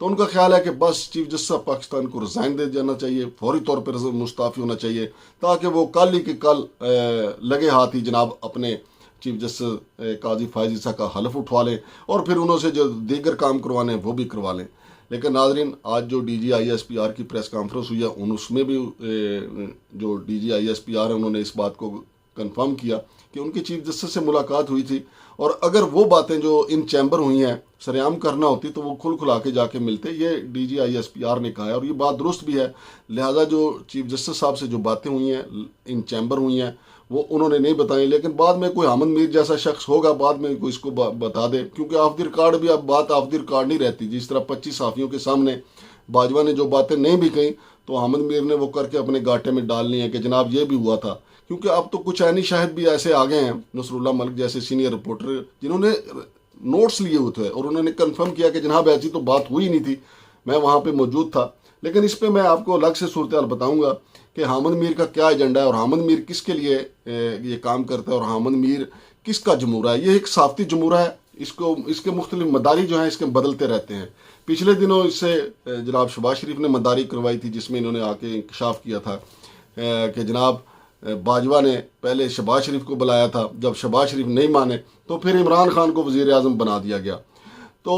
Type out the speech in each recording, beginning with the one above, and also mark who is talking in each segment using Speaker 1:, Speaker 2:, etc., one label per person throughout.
Speaker 1: تو ان کا خیال ہے کہ بس چیف جسٹس آف پاکستان کو ریزائن دے جانا چاہیے، فوری طور پر مستعفی ہونا چاہیے، تاکہ وہ کل ہی کہ کل لگے ہاتھ ہی جناب اپنے چیف جسٹس قاضی فائز عیسیٰ کا حلف اٹھوا لیں اور پھر انہوں سے جو دیگر کام کروانے ہیں وہ بھی کروا لیں۔ لیکن ناظرین، آج جو D G I S P R کی پریس کانفرنس ہوئی ہے، اس میں بھی جو D G I S P R ہے انہوں نے اس بات کو کنفرم کیا کہ ان کی چیف جسٹس سے ملاقات ہوئی تھی، اور اگر وہ باتیں جو ان چیمبر ہوئی ہیں سریعام کرنا ہوتی تو وہ کھلا کے جا کے ملتے، یہ D G I S P R نے کہا ہے، اور یہ بات درست بھی ہے۔ لہٰذا جو چیف جسٹس صاحب سے جو باتیں ہوئی ہیں ان چیمبر ہوئی ہیں وہ انہوں نے نہیں بتائیں، لیکن بعد میں کوئی حامد میر جیسا شخص ہوگا بعد میں کوئی اس کو بتا دے، کیونکہ آف دی ریکارڈ بھی اب بات آف دی ریکارڈ نہیں رہتی۔ جس طرح 25 صحافیوں کے سامنے باجوہ نے جو باتیں نہیں بھی کہیں تو حامد میر نے وہ کر کے اپنے گاٹے میں ڈالنی ہے کہ جناب یہ بھی ہوا تھا، کیونکہ اب تو کچھ عینی شاہد بھی ایسے آ گئے ہیں، نصر اللہ ملک جیسے سینئر رپورٹر، جنہوں نے نوٹس لیے ہوئے تھے اور انہوں نے کنفرم کیا کہ جناب ایسی تو بات ہوئی نہیں تھی، میں وہاں پہ موجود تھا۔ لیکن اس پہ میں آپ کو الگ سے صورتحال بتاؤں گا کہ حامد میر کا کیا ایجنڈا ہے اور حامد میر کس کے لیے یہ کام کرتا ہے، اور حامد میر کس کا جمہورہ ہے۔ یہ ایک صافتی جمہورہ ہے، اس کے مختلف مداری جو ہیں اس کے بدلتے رہتے ہیں۔ پچھلے دنوں اس سے جناب شہباز شریف نے مداری کروائی تھی، جس میں انہوں نے آ کے انکشاف کیا تھا کہ جناب باجوہ نے پہلے شہباز شریف کو بلایا تھا، جب شہباز شریف نہیں مانے تو پھر عمران خان کو وزیر اعظم بنا دیا گیا۔ تو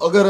Speaker 1: اگر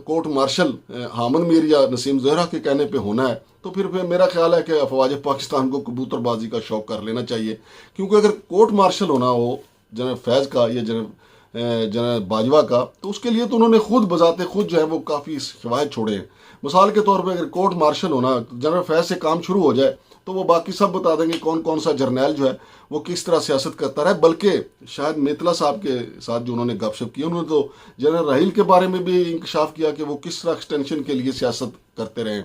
Speaker 1: کورٹ مارشل حامد میر یا نسیم زہرا کے کہنے پہ ہونا ہے تو پھر میرا خیال ہے کہ افواج پاکستان کو کبوتر بازی کا شوق کر لینا چاہیے، کیونکہ اگر کورٹ مارشل ہونا ہو جناب فیض کا یا جناب باجوہ کا، تو اس کے لیے تو انہوں نے خود بذات خود جو ہے وہ کافی شواہد چھوڑے ہیں۔ مثال کے طور پہ اگر کورٹ مارشل ہونا جنرل فیض سے کام شروع ہو جائے تو وہ باقی سب بتا دیں گے کون کون سا جرنیل جو ہے وہ کس طرح سیاست کرتا رہا ہے۔ بلکہ شاید میتلا صاحب کے ساتھ جو انہوں نے گپ شپ کی، انہوں نے تو جنرل راحیل کے بارے میں بھی انکشاف کیا کہ وہ کس طرح ایکسٹینشن کے لیے سیاست کرتے رہے۔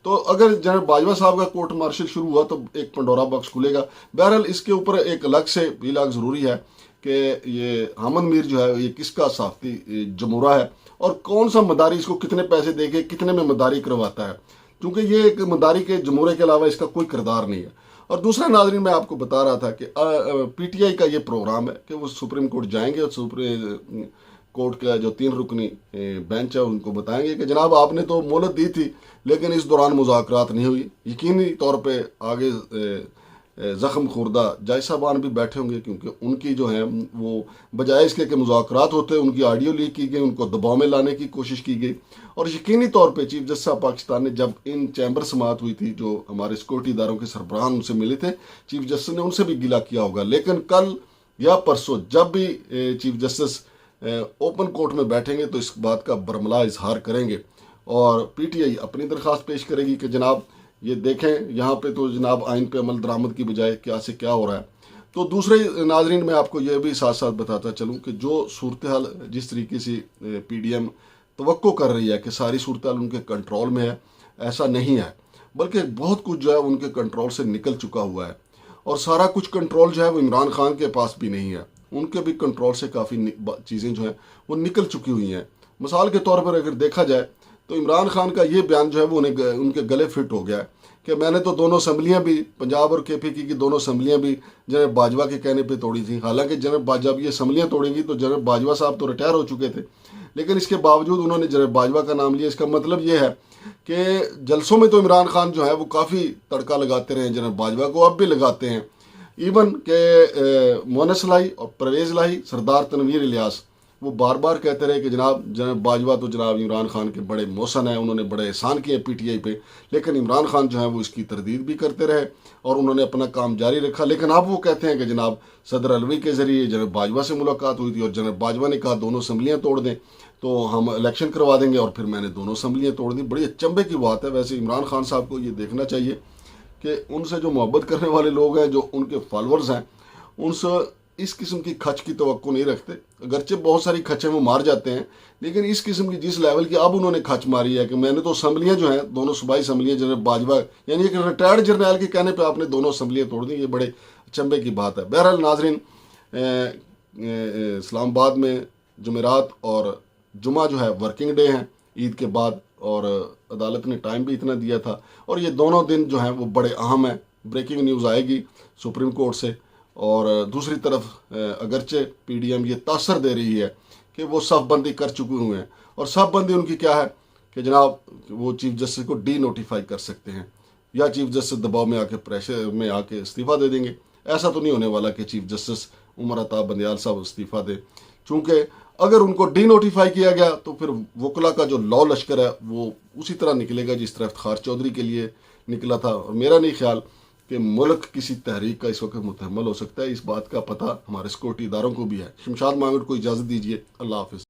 Speaker 1: تو اگر جنرل باجوہ صاحب کا کورٹ مارشل شروع ہوا تو ایک پنڈورا باکس کھلے گا۔ بہرحال اس کے اوپر ایک الگ سے ویلاگ ضروری ہے کہ یہ حامد میر جو ہے یہ کس کا صافتی جمہورہ ہے اور کون سا مداری اس کو کتنے پیسے دے کے کتنے میں مداری کرواتا ہے، کیونکہ یہ ایک مداری کے جمہورے کے علاوہ اس کا کوئی کردار نہیں ہے۔ اور دوسرا ناظرین، میں آپ کو بتا رہا تھا کہ پی ٹی آئی کا یہ پروگرام ہے کہ وہ سپریم کورٹ جائیں گے اور سپریم کورٹ کا جو 3 رکنی بینچ ہے ان کو بتائیں گے کہ جناب آپ نے تو مہلت دی تھی لیکن اس دوران مذاکرات نہیں ہوئی۔ یقینی طور پہ آگے زخم خوردہ جج صاحبان بھی بیٹھے ہوں گے، کیونکہ ان کی جو ہیں وہ بجائے اس کے کہ مذاکرات ہوتے ان کی آڈیو لیک کی گئی، ان کو دباؤ میں لانے کی کوشش کی گئی۔ اور یقینی طور پہ چیف جسٹس آف پاکستان نے جب ان چیمبر سماعت ہوئی تھی جو ہمارے سیکورٹی اداروں کے سربراہان ان سے ملے تھے، چیف جسٹس نے ان سے بھی گلہ کیا ہوگا۔ لیکن کل یا پرسوں جب بھی چیف جسٹس اوپن کورٹ میں بیٹھیں گے تو اس بات کا برملا اظہار کریں گے اور پی ٹی آئی اپنی درخواست پیش کرے گی کہ جناب یہ دیکھیں یہاں پہ تو جناب آئین پہ عمل درآمد کی بجائے کیا سے کیا ہو رہا ہے۔ تو دوسرے ناظرین، میں آپ کو یہ بھی ساتھ ساتھ بتاتا چلوں کہ جو صورتحال جس طریقے سے پی ڈی ایم توقع کر رہی ہے کہ ساری صورتحال ان کے کنٹرول میں ہے، ایسا نہیں ہے، بلکہ بہت کچھ جو ہے ان کے کنٹرول سے نکل چکا ہوا ہے، اور سارا کچھ کنٹرول جو ہے وہ عمران خان کے پاس بھی نہیں ہے، ان کے بھی کنٹرول سے کافی چیزیں جو ہیں وہ نکل چکی ہوئی ہیں۔ مثال کے طور پر اگر دیکھا جائے تو عمران خان کا یہ بیان جو ہے وہ ان کے گلے فٹ ہو گیا ہے کہ میں نے تو دونوں اسمبلیاں بھی، پنجاب اور کے پی کی دونوں اسمبلیاں بھی جنرل باجوہ کے کہنے پہ توڑی تھیں۔ حالانکہ جنرل باجوہ یہ اسمبلیاں توڑیں گی تو جنرل باجوہ صاحب تو ریٹائر ہو چکے تھے، لیکن اس کے باوجود انہوں نے جنرل باجوہ کا نام لیا۔ اس کا مطلب یہ ہے کہ جلسوں میں تو عمران خان جو ہے وہ کافی تڑکا لگاتے رہے ہیں جنرل باجوہ کو، اب بھی لگاتے ہیں۔ ایون کہ مونس لائی اور پرویز لائی، سردار تنویر الیاس، وہ بار بار کہتے رہے کہ جناب باجوہ تو جناب عمران خان کے بڑے محسن ہیں، انہوں نے بڑے احسان کیے پی ٹی آئی پہ، لیکن عمران خان جو ہے وہ اس کی تردید بھی کرتے رہے اور انہوں نے اپنا کام جاری رکھا۔ لیکن اب وہ کہتے ہیں کہ جناب صدر علوی کے ذریعے جناب باجوہ سے ملاقات ہوئی تھی اور جناب باجوہ نے کہا دونوں اسمبلیاں توڑ دیں تو ہم الیکشن کروا دیں گے، اور پھر میں نے دونوں اسمبلیاں توڑ دیں۔ بڑی اچنبے کی بات ہے۔ ویسے عمران خان صاحب کو یہ دیکھنا چاہیے کہ ان سے جو محبت کرنے والے لوگ ہیں، جو ان کے فالورز ہیں، ان سے اس قسم کی کھچ کی توقع نہیں رکھتے۔ اگرچہ بہت ساری کھچیں وہ مار جاتے ہیں، لیکن اس قسم کی جس لیول کی اب انہوں نے کھچ ماری ہے کہ میں نے تو اسمبلیاں جو ہیں دونوں صوبائی اسمبلیاں جنرل باجوہ یعنی ایک ریٹائرڈ جرنیل کے کہنے پہ آپ نے دونوں اسمبلیاں توڑ دیں، یہ بڑے اچنبے کی بات ہے۔ بہرحال ناظرین، اسلام آباد میں جمعرات اور جمعہ جو ہے ورکنگ ڈے ہیں عید کے بعد، اور عدالت نے ٹائم بھی اتنا دیا تھا، اور یہ دونوں دن جو ہیں وہ بڑے اہم ہیں۔ بریکنگ نیوز آئے گی سپریم کورٹ سے، اور دوسری طرف اگرچہ پی ڈی ایم یہ تاثر دے رہی ہے کہ وہ صف بندی کر چکے ہوئے ہیں، اور صف بندی ان کی کیا ہے کہ جناب وہ چیف جسٹس کو ڈی نوٹیفائی کر سکتے ہیں، یا چیف جسٹس دباؤ میں آ کے پریشر میں آ کے استعفیٰ دے دیں گے۔ ایسا تو نہیں ہونے والا کہ چیف جسٹس عمر عطا بندیال صاحب استعفیٰ دے، چونکہ اگر ان کو ڈی نوٹیفائی کیا گیا تو پھر وکلا کا جو لا لشکر ہے وہ اسی طرح نکلے گا جس طرح افتخار چودھری کے لیے نکلا تھا، اور میرا نہیں خیال کہ ملک کسی تحریک کا اس وقت متحمل ہو سکتا ہے۔ اس بات کا پتہ ہمارے سیکورٹی اداروں کو بھی ہے۔ شمشاد مانگٹ کو اجازت دیجیے، اللہ حافظ۔